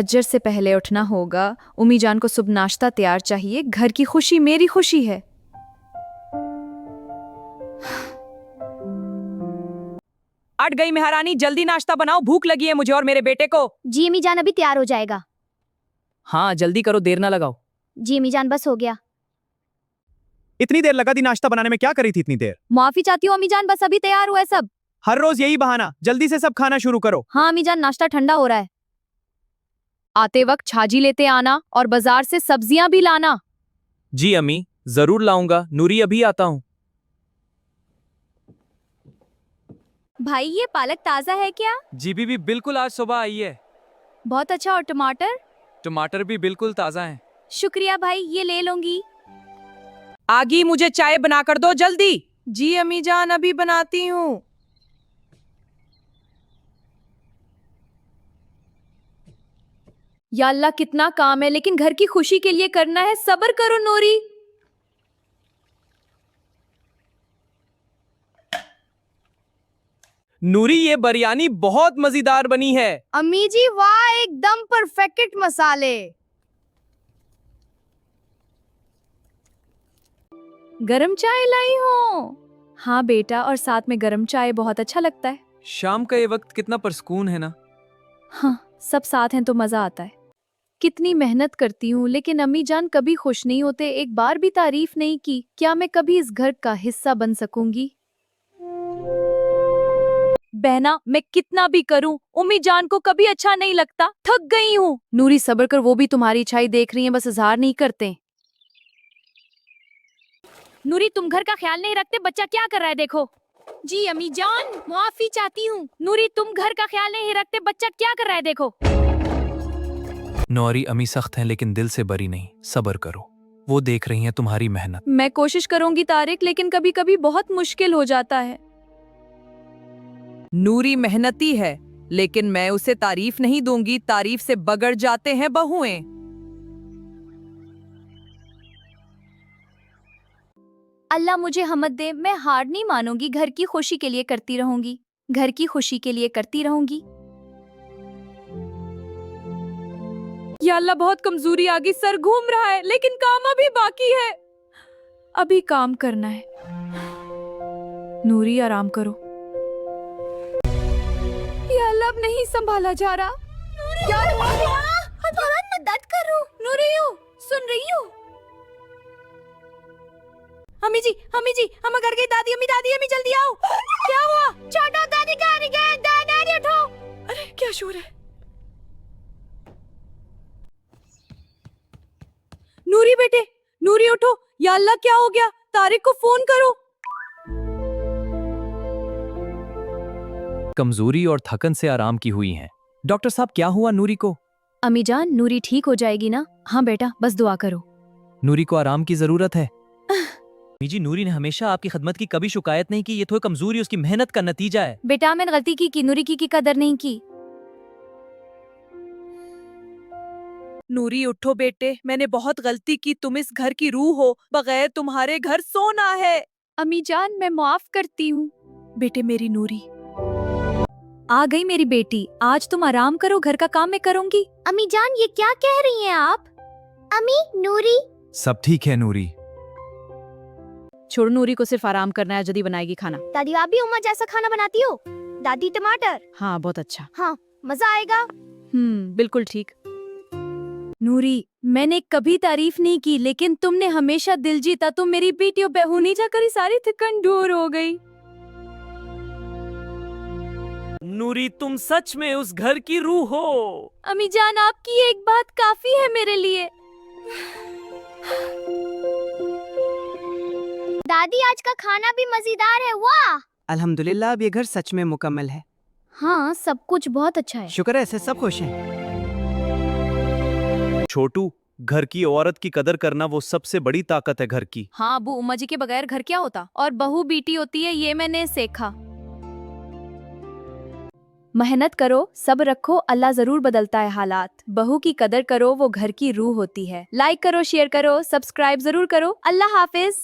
फज्र से पहले उठना होगा। उम्मी जान को सुबह नाश्ता तैयार चाहिए। घर की खुशी मेरी खुशी है। अट गई महारानी, जल्दी नाश्ता बनाओ, भूख लगी है मुझे और मेरे बेटे को। जी अम्मी जान अभी तैयार हो जाएगा। हाँ जल्दी करो, देर ना लगाओ। जी अम्मी जान बस हो गया। इतनी देर लगा दी नाश्ता बनाने में, क्या करी थी इतनी देर? माफी चाहती हूँ अम्मी जान, बस अभी तैयार हुआ है सब। हर रोज यही बहाना, जल्दी से सब खाना शुरू करो। हाँ अम्मी जान, नाश्ता ठंडा हो रहा है। आते वक्त छाजी लेते आना और बाजार से सब्जियां भी लाना। जी अम्मी, जरूर लाऊंगा। नूरी अभी आता हूँ। भाई ये पालक ताजा है क्या? जी बीबी, बिल्कुल आज सुबह आई है। बहुत अच्छा। और टमाटर? टमाटर भी बिल्कुल ताजा हैं। शुक्रिया भाई, ये ले लूंगी। आगी, मुझे चाय बना कर दो जल्दी। जी अम्मी जान, अभी बनाती हूँ। या अल्लाह, कितना काम है, लेकिन घर की खुशी के लिए करना है। सब्र करो नूरी। नूरी, ये बिरयानी बहुत मजेदार बनी है। अम्मी जी वाह, एकदम परफेक्ट मसाले। गरम चाय लाई हो? हाँ बेटा, और साथ में गरम चाय बहुत अच्छा लगता है। शाम का ये वक्त कितना परसकून है ना। हाँ, सब साथ हैं तो मजा आता है। कितनी मेहनत करती हूँ, लेकिन अम्मी जान कभी खुश नहीं होते। एक बार भी तारीफ नहीं की। क्या मैं कभी इस घर का हिस्सा बन सकूंगी? बहना, मैं कितना भी करूं, उम्मी जान को कभी अच्छा नहीं लगता। थक गई हूँ। नूरी सब्र कर, वो भी तुम्हारी इच्छाई देख रही हैं, बस इजहार नहीं करते। नूरी, तुम घर का ख्याल नहीं रखते। बच्चा क्या कर रहा है देखो। जी अम्मी जान, माफी चाहती हूँ। नूरी, तुम घर का ख्याल नहीं रखते। बच्चा क्या कर रहा है देखो। नौरी, अम्मी सख्त हैं लेकिन दिल से बरी नहीं। सब्र करो, वो देख रही हैं तुम्हारी मेहनत। मैं कोशिश करूंगी तारिक, लेकिन कभी कभी बहुत मुश्किल हो जाता है। नूरी मेहनती है, लेकिन मैं उसे तारीफ नहीं दूंगी। तारीफ से बगड़ जाते हैं बहुएं। अल्लाह मुझे हिम्मत दे, मैं हार नहीं मानूंगी। घर की खुशी के लिए करती रहूंगी। घर की खुशी के लिए करती रहूंगी। या अल्लाह, बहुत कमजोरी आ गई। सर घूम रहा है, लेकिन काम अभी बाकी है। अभी काम करना है। नूरी आराम करो। या अल्लाह, अब नहीं संभाला जा रहा। मदद करो। नूरी, सुन रही हो? अम्मी जी, हम घर गई। दादी अम्मी जल्दी आओ। क्या हुआ? छोटो दादी कहाँ गए? दादी उठो। अरे क्या शोर है? नूरी बेटे, नूरी उठो। या अल्लाह, क्या हो गया? तारिक को फोन करो। कमजोरी और थकन से आराम की हुई हैं। डॉक्टर साहब, क्या हुआ नूरी को? अम्मी जान, नूरी ठीक हो जाएगी ना? हाँ बेटा, बस दुआ करो। नूरी को आराम की जरूरत है। जी, नूरी ने हमेशा आपकी खदमत की, कभी शिकायत नहीं की। ये थोड़ी कमजोरी उसकी मेहनत का नतीजा है। बेटा, मैंने गलती की नूरी की कदर नहीं की। नूरी उठो बेटे, मैंने बहुत गलती की। तुम इस घर की रूह हो, बगैर तुम्हारे घर सोना है। अम्मी जान, मैं माफ करती हूँ। बेटे मेरी नूरी आ गई। मेरी बेटी, आज तुम आराम करो, घर का काम मैं करूंगी। अम्मी जान ये क्या कह रही हैं आप? अम्मी, नूरी। सब ठीक है नूरी। छोड़, नूरी को सिर्फ आराम करना है। जल्दी बनाएगी खाना। दादी आप भी उम्मा जैसा खाना बनाती हो? दादी टमाटर। हाँ बहुत अच्छा। हाँ, मजा आएगा। बिल्कुल ठीक। नूरी, मैंने कभी तारीफ नहीं की, लेकिन तुमने हमेशा दिल जीता। तुम मेरी बेटी और बहू नहीं जाकर सारी थकन दूर हो गई। नूरी, तुम सच में उस घर की रूह हो। अम्मी जान, आपकी एक बात काफी है मेरे लिए। दादी आज का खाना भी मजेदार है। वाह! अल्हम्दुलिल्लाह, अब ये घर सच में मुकम्मल है। हाँ, सब कुछ बहुत अच्छा है। शुक्र है, ऐसे सब खुश हैं। छोटू, घर की औरत की कदर करना वो सबसे बड़ी ताकत है घर की। हाँ अबू, उम्मा जी के बगैर घर क्या होता? और बहू बेटी होती है, ये मैंने सीखा। मेहनत करो, सब रखो, अल्लाह जरूर बदलता है हालात। बहू की कदर करो, वो घर की रूह होती है। लाइक करो, शेयर करो, सब्सक्राइब जरूर करो। अल्लाह हाफिज।